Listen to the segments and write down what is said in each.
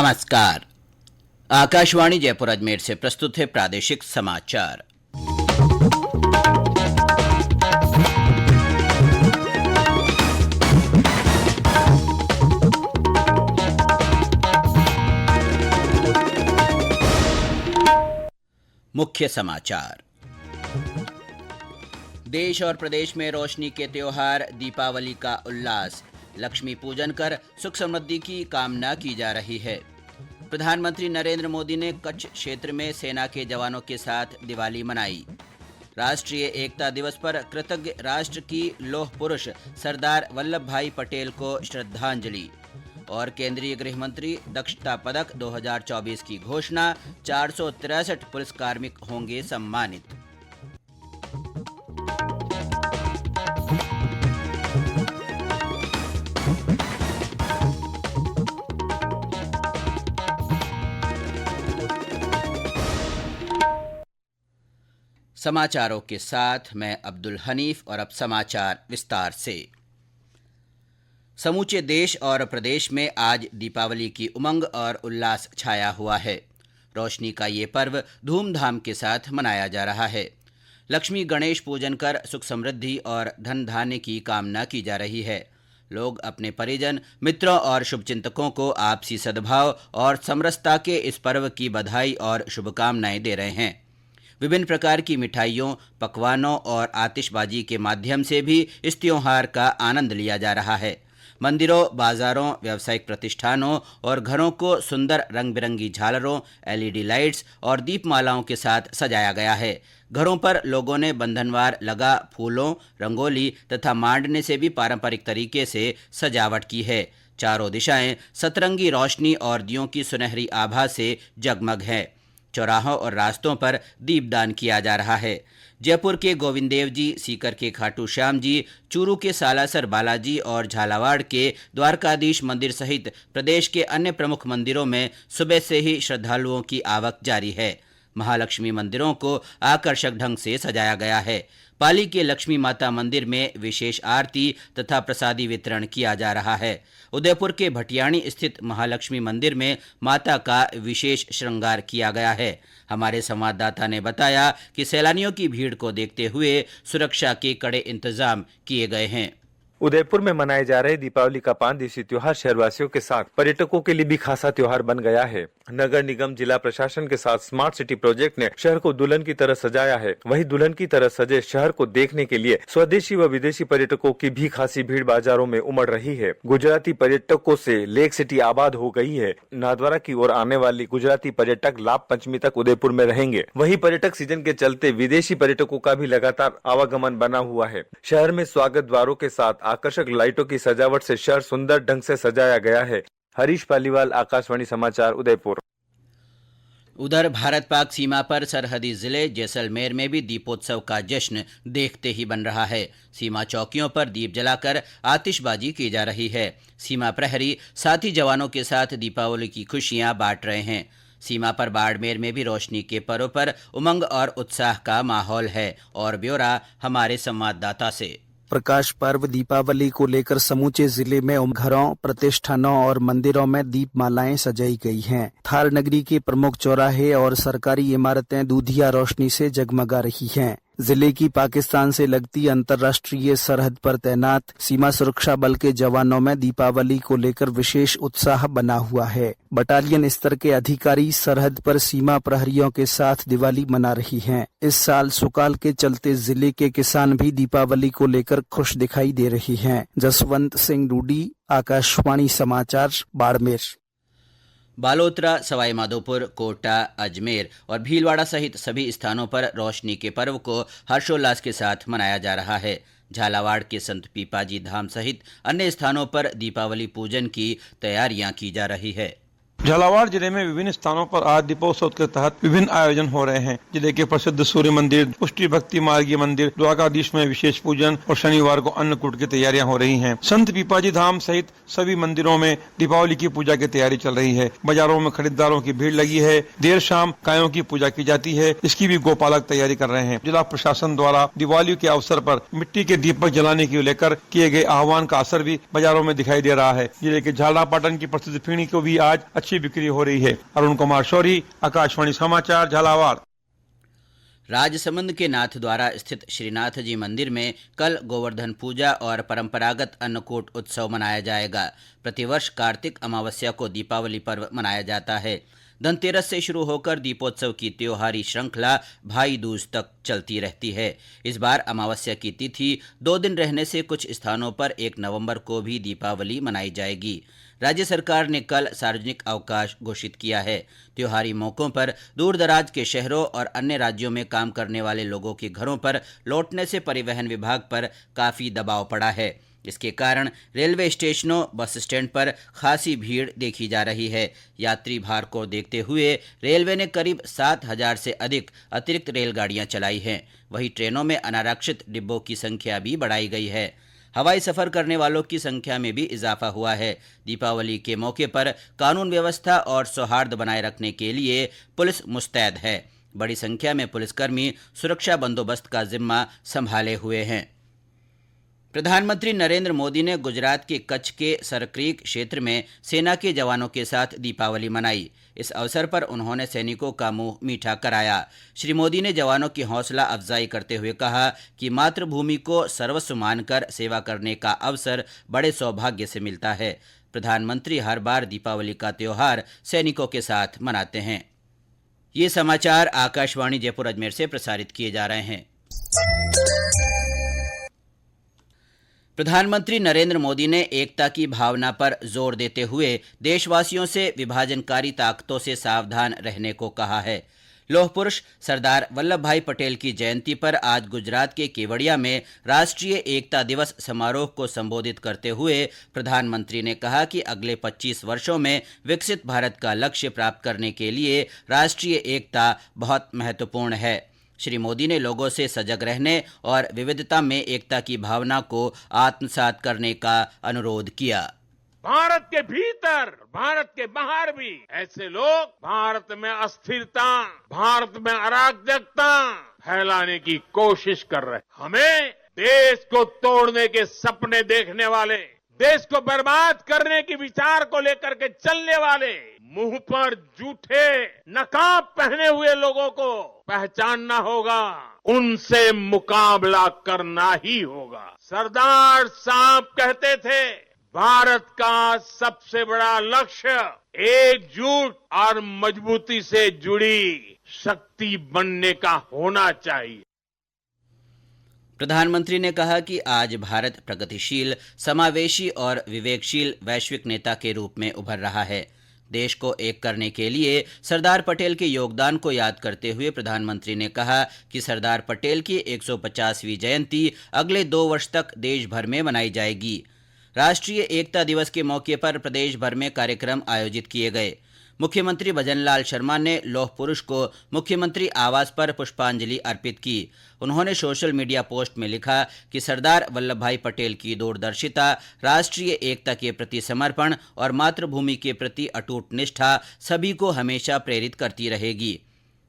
नमस्कार। आकाशवाणी जयपुर अजमेर से प्रस्तुत है प्रादेशिक समाचार। मुख्य समाचार। देश और प्रदेश में रोशनी के त्योहार दीपावली का उल्लास, लक्ष्मी पूजन कर सुख समृद्धि की कामना की जा रही है। प्रधानमंत्री नरेंद्र मोदी ने कच्छ क्षेत्र में सेना के जवानों के साथ दिवाली मनाई। राष्ट्रीय एकता दिवस पर कृतज्ञ राष्ट्र की लौह पुरुष सरदार वल्लभ भाई पटेल को श्रद्धांजलि। और केंद्रीय गृह मंत्री दक्षता पदक 2024 की घोषणा, 463 पुलिस कार्मिक होंगे सम्मानित। समाचारों के साथ मैं अब्दुल हनीफ और अब समाचार विस्तार से। समूचे देश और प्रदेश में आज दीपावली की उमंग और उल्लास छाया हुआ है। रोशनी का ये पर्व धूमधाम के साथ मनाया जा रहा है। लक्ष्मी गणेश पूजन कर सुख समृद्धि और धन धान्य की कामना की जा रही है। लोग अपने परिजन, मित्रों और शुभचिंतकों को आपसी सद्भाव और समरसता के इस पर्व की बधाई और शुभकामनाएं दे रहे हैं। विभिन्न प्रकार की मिठाइयों, पकवानों और आतिशबाजी के माध्यम से भी इस त्योहार का आनंद लिया जा रहा है। मंदिरों, बाजारों, व्यावसायिक प्रतिष्ठानों और घरों को सुंदर रंग बिरंगी झालरों, एलईडी लाइट्स और दीपमालाओं के साथ सजाया गया है। घरों पर लोगों ने बंधनवार लगा फूलों, रंगोली तथा मांडने से भी पारंपरिक तरीके से सजावट की है। चारों दिशाएं सतरंगी रोशनी और दियों की सुनहरी आभा से जगमग है। चौराहों और रास्तों पर दीपदान किया जा रहा है। जयपुर के गोविंदेव जी, सीकर के खाटू श्याम जी, चूरू के सालासर बालाजी और झालावाड़ के द्वारकाधीश मंदिर सहित प्रदेश के अन्य प्रमुख मंदिरों में सुबह से ही श्रद्धालुओं की आवक जारी है। महालक्ष्मी मंदिरों को आकर्षक ढंग से सजाया गया है। पाली के लक्ष्मी माता मंदिर में विशेष आरती तथा प्रसादी वितरण किया जा रहा है। उदयपुर के भटियाणी स्थित महालक्ष्मी मंदिर में माता का विशेष श्रृंगार किया गया है। हमारे संवाददाता ने बताया कि सैलानियों की भीड़ को देखते हुए सुरक्षा के कड़े इंतजाम किए गए हैं। उदयपुर में मनाए जा रहे दीपावली का 5 दिवसीय त्योहार शहरवासियों के साथ पर्यटकों के लिए भी खासा त्योहार बन गया है। नगर निगम, जिला प्रशासन के साथ स्मार्ट सिटी प्रोजेक्ट ने शहर को दुल्हन की तरह सजाया है। वहीं दुल्हन की तरह सजे शहर को देखने के लिए स्वदेशी व विदेशी पर्यटकों की भी खासी भीड़ बाजारों में उमड़ रही है। गुजराती पर्यटकों से लेक सिटी आबाद हो गई है। नाथद्वारा की ओर आने वाली गुजराती पर्यटक लाभ पंचमी तक उदयपुर में रहेंगे। वहीं पर्यटक सीजन के चलते विदेशी पर्यटकों का भी लगातार आवागमन बना हुआ है। शहर में स्वागत द्वारों के साथ आकर्षक लाइटों की सजावट से शहर सुंदर ढंग से सजाया गया है। हरीश पालीवाल, आकाशवाणी समाचार, उदयपुर। उधर भारत पाक सीमा पर सरहदी जिले जैसलमेर में भी दीपोत्सव का जश्न देखते ही बन रहा है। सीमा चौकियों पर दीप जलाकर आतिशबाजी की जा रही है। सीमा प्रहरी साथी जवानों के साथ दीपावली की खुशियां बांट रहे हैं। सीमा पर बाड़मेर में भी रोशनी के पर्व पर उमंग और उत्साह का माहौल है। और ब्यौरा हमारे संवाददाता से। प्रकाश पर्व दीपावली को लेकर समूचे जिले में घरों, प्रतिष्ठानों और मंदिरों में दीप मालाएं सजाई गई हैं। थार नगरी के प्रमुख चौराहे और सरकारी इमारतें दूधिया रोशनी से जगमगा रही हैं। जिले की पाकिस्तान से लगती अंतर्राष्ट्रीय सरहद पर तैनात सीमा सुरक्षा बल के जवानों में दीपावली को लेकर विशेष उत्साह बना हुआ है। बटालियन स्तर के अधिकारी सरहद पर सीमा प्रहरियों के साथ दिवाली मना रही हैं। इस साल सुकाल के चलते जिले के किसान भी दीपावली को लेकर खुश दिखाई दे रही हैं। जसवंत सिंह रूडी, आकाशवाणी समाचार, बाड़मेर। बालोतरा, सवाईमाधोपुर, कोटा, अजमेर और भीलवाड़ा सहित सभी स्थानों पर रोशनी के पर्व को हर्षोल्लास के साथ मनाया जा रहा है। झालावाड़ के संत पीपाजी धाम सहित अन्य स्थानों पर दीपावली पूजन की तैयारियां की जा रही है। झालावाड़ जिले में विभिन्न स्थानों पर आज दीपोत्सव के तहत विभिन्न आयोजन हो रहे हैं। जिले के प्रसिद्ध सूर्य मंदिर, पुष्टि भक्ति मार्गी मंदिर, द्वारकाधीश में विशेष पूजन और शनिवार को अन्नकूट की तैयारियां हो रही हैं। संत पीपाजी धाम सहित सभी मंदिरों में दीपावली की पूजा की तैयारी चल रही है। बाजारों में खरीदारों की भीड़ लगी है। देर शाम गायों की पूजा की जाती है, इसकी भी गोपालक तैयारी कर रहे हैं। जिला प्रशासन द्वारा दिवाली के अवसर पर मिट्टी के दीपक जलाने को लेकर किए गए आह्वान का असर भी बाजारों में दिखाई दे रहा है। जिले के झालरापाटन की प्रसिद्ध फेणी को भी आज अच्छी अच्छी बिक्री हो रही है। अरुण कुमार शौरी, आकाशवाणी समाचार, झालावाड़। राजसमंद के नाथद्वारा स्थित श्रीनाथ जी मंदिर में कल गोवर्धन पूजा और परंपरागत अन्नकूट उत्सव मनाया जाएगा। प्रतिवर्ष कार्तिक अमावस्या को दीपावली पर्व मनाया जाता है। धनतेरस से शुरू होकर दीपोत्सव की त्योहारी श्रृंखला भाई दूज तक चलती रहती है। इस बार अमावस्या की तिथि 2 दिन रहने से कुछ स्थानों पर 1 नवंबर को भी दीपावली मनाई जाएगी। राज्य सरकार ने कल सार्वजनिक अवकाश घोषित किया है। त्योहारी मौकों पर दूर दराज के शहरों और अन्य राज्यों में काम करने वाले लोगों के घरों पर लौटने से परिवहन विभाग पर काफी दबाव पड़ा है। इसके कारण रेलवे स्टेशनों, बस स्टैंड पर खासी भीड़ देखी जा रही है। यात्री भार को देखते हुए रेलवे ने करीब 7,000 से अधिक अतिरिक्त रेलगाड़ियां चलाई हैं। वहीं ट्रेनों में अनारक्षित डिब्बों की संख्या भी बढ़ाई गई है। हवाई सफर करने वालों की संख्या में भी इजाफा हुआ है। दीपावली के मौके पर कानून व्यवस्था और सौहार्द बनाए रखने के लिए पुलिस मुस्तैद है। बड़ी संख्या में पुलिसकर्मी सुरक्षा बंदोबस्त का जिम्मा संभाले हुए हैं। प्रधानमंत्री नरेंद्र मोदी ने गुजरात के कच्छ के सरक्रीक क्षेत्र में सेना के जवानों के साथ दीपावली मनाई। इस अवसर पर उन्होंने सैनिकों का मुंह मीठा कराया। श्री मोदी ने जवानों की हौसला अफजाई करते हुए कहा कि मातृभूमि को सर्वस्व मानकर सेवा करने का अवसर बड़े सौभाग्य से मिलता है। प्रधानमंत्री हर बार दीपावली का त्योहार सैनिकों के साथ मनाते हैं। ये समाचार आकाशवाणी जयपुर अजमेर से प्रसारित किए जा रहे हैं। प्रधानमंत्री नरेंद्र मोदी ने एकता की भावना पर जोर देते हुए देशवासियों से विभाजनकारी ताकतों से सावधान रहने को कहा है। लौह पुरुष सरदार वल्लभ भाई पटेल की जयंती पर आज गुजरात के केवड़िया में राष्ट्रीय एकता दिवस समारोह को संबोधित करते हुए प्रधानमंत्री ने कहा कि अगले 25 वर्षों में विकसित भारत का लक्ष्य प्राप्त करने के लिए राष्ट्रीय एकता बहुत महत्वपूर्ण है। श्री मोदी ने लोगों से सजग रहने और विविधता में एकता की भावना को आत्मसात करने का अनुरोध किया। भारत के भीतर, भारत के बाहर भी ऐसे लोग भारत में अस्थिरता, भारत में अराजकता फैलाने की कोशिश कर रहे हैं। हमें देश को तोड़ने के सपने देखने वाले, देश को बर्बाद करने के विचार को लेकर के चलने वाले, मुंह पर जूठे नकाब पहने हुए लोगों को पहचानना होगा, उनसे मुकाबला करना ही होगा। सरदार साहब कहते थे, भारत का सबसे बड़ा लक्ष्य एकजुट और मजबूती से जुड़ी शक्ति बनने का होना चाहिए। प्रधानमंत्री ने कहा कि आज भारत प्रगतिशील, समावेशी और विवेकशील वैश्विक नेता के रूप में उभर रहा है। देश को एक करने के लिए सरदार पटेल के योगदान को याद करते हुए प्रधानमंत्री ने कहा कि सरदार पटेल की 150वीं जयंती अगले 2 वर्ष तक देश भर में मनाई जाएगी। राष्ट्रीय एकता दिवस के मौके पर प्रदेश भर में कार्यक्रम आयोजित किए गए। मुख्यमंत्री भजनलाल शर्मा ने लौह पुरुष को मुख्यमंत्री आवास पर पुष्पांजलि अर्पित की। उन्होंने सोशल मीडिया पोस्ट में लिखा कि सरदार वल्लभ भाई पटेल की दूरदर्शिता, राष्ट्रीय एकता के प्रति समर्पण और मातृभूमि के प्रति अटूट निष्ठा सभी को हमेशा प्रेरित करती रहेगी।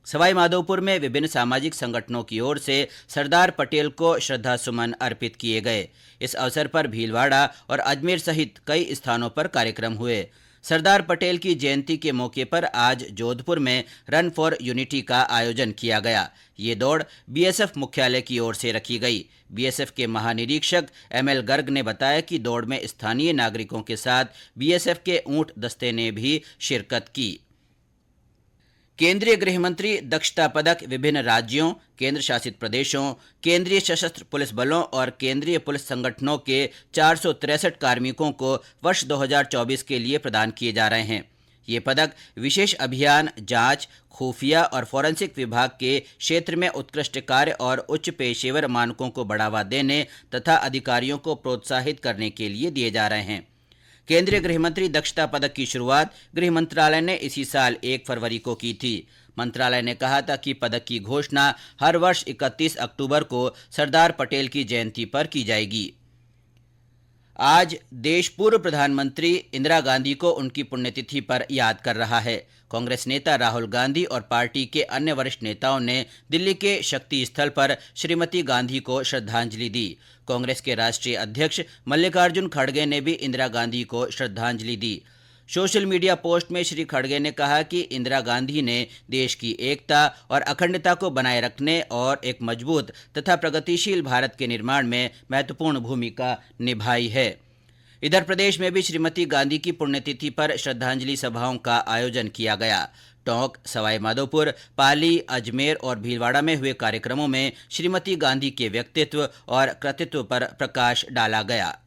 सवाई माधोपुर में विभिन्न सामाजिक संगठनों की ओर से सरदार पटेल को श्रद्धा सुमन अर्पित किए गए। इस अवसर पर भीलवाड़ा और अजमेर सहित कई स्थानों पर कार्यक्रम हुए। सरदार पटेल की जयंती के मौके पर आज जोधपुर में रन फॉर यूनिटी का आयोजन किया गया। ये दौड़ बीएसएफ मुख्यालय की ओर से रखी गई। बीएसएफ के महानिरीक्षक एमएल गर्ग ने बताया कि दौड़ में स्थानीय नागरिकों के साथ बीएसएफ के ऊंट दस्ते ने भी शिरकत की। केंद्रीय गृह मंत्री दक्षता पदक विभिन्न राज्यों, केंद्र शासित प्रदेशों, केंद्रीय सशस्त्र पुलिस बलों और केंद्रीय पुलिस संगठनों के 463 कार्मिकों को वर्ष 2024 के लिए प्रदान किए जा रहे हैं। ये पदक विशेष अभियान, जांच, खुफिया और फॉरेंसिक विभाग के क्षेत्र में उत्कृष्ट कार्य और उच्च पेशेवर मानकों को बढ़ावा देने तथा अधिकारियों को प्रोत्साहित करने के लिए दिए जा रहे हैं। केंद्रीय गृह मंत्री दक्षता पदक की शुरुआत गृह मंत्रालय ने इसी साल 1 फरवरी को की थी। मंत्रालय ने कहा था कि पदक की घोषणा हर वर्ष 31 अक्टूबर को सरदार पटेल की जयंती पर की जाएगी। आज देश पूर्व प्रधानमंत्री इंदिरा गांधी को उनकी पुण्यतिथि पर याद कर रहा है। कांग्रेस नेता राहुल गांधी और पार्टी के अन्य वरिष्ठ नेताओं ने दिल्ली के शक्ति स्थल पर श्रीमती गांधी को श्रद्धांजलि दी। कांग्रेस के राष्ट्रीय अध्यक्ष मल्लिकार्जुन खड़गे ने भी इंदिरा गांधी को श्रद्धांजलि दी। सोशल मीडिया पोस्ट में श्री खड़गे ने कहा कि इंदिरा गांधी ने देश की एकता और अखंडता को बनाए रखने और एक मजबूत तथा प्रगतिशील भारत के निर्माण में महत्वपूर्ण भूमिका निभाई है। इधर प्रदेश में भी श्रीमती गांधी की पुण्यतिथि पर श्रद्धांजलि सभाओं का आयोजन किया गया। टोंक, सवाई माधोपुर, पाली, अजमेर और भीलवाड़ा में हुए कार्यक्रमों में श्रीमती गांधी के व्यक्तित्व और कृतित्व पर प्रकाश डाला गया।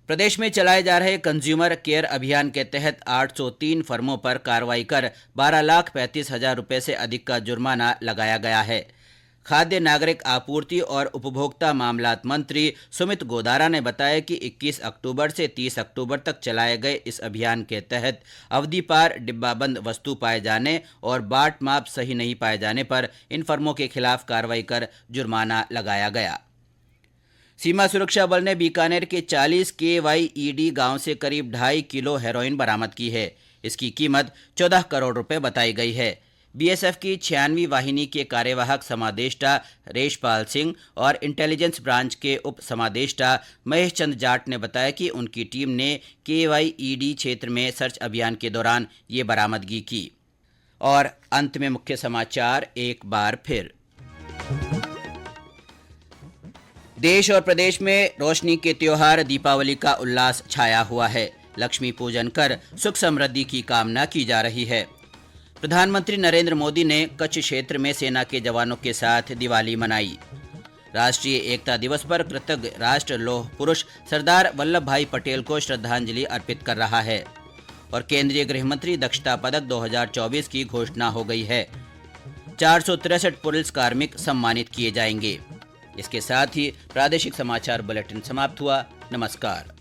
प्रदेश में चलाए जा रहे कंज्यूमर केयर अभियान के तहत 803 फर्मों पर कार्रवाई कर 12,35,000 रुपये से अधिक का जुर्माना लगाया गया है। खाद्य नागरिक आपूर्ति और उपभोक्ता मामलात मंत्री सुमित गोदारा ने बताया कि 21 अक्टूबर से 30 अक्टूबर तक चलाए गए इस अभियान के तहत अवधि पार डिब्बाबंद वस्तु पाए जाने और बाट माप सही नहीं पाए जाने पर इन फर्मों के खिलाफ कार्रवाई कर जुर्माना लगाया गया। सीमा सुरक्षा बल ने बीकानेर के 40 KYED गांव से करीब 2.5 किलो हेरोइन बरामद की है। इसकी कीमत 14 करोड़ रुपए बताई गई है। बीएसएफ की 96वीं वाहिनी के कार्यवाहक समादेष्टा रेशपाल सिंह और इंटेलिजेंस ब्रांच के उप समादेष्टा महेश चंद जाट ने बताया कि उनकी टीम ने KYED क्षेत्र में सर्च अभियान के दौरान ये बरामदगी की। और अंत में मुख्य समाचार एक बार फिर। देश और प्रदेश में रोशनी के त्योहार दीपावली का उल्लास छाया हुआ है। लक्ष्मी पूजन कर सुख समृद्धि की कामना की जा रही है। प्रधानमंत्री नरेंद्र मोदी ने कच्छ क्षेत्र में सेना के जवानों के साथ दिवाली मनाई। राष्ट्रीय एकता दिवस पर कृतज्ञ राष्ट्र लौह पुरुष सरदार वल्लभ भाई पटेल को श्रद्धांजलि अर्पित कर रहा है। और केंद्रीय गृह मंत्री दक्षता पदक 2024 की घोषणा हो गई है। 463 पुलिस कार्मिक सम्मानित किए जाएंगे। इसके साथ ही प्रादेशिक समाचार बुलेटिन समाप्त हुआ। नमस्कार।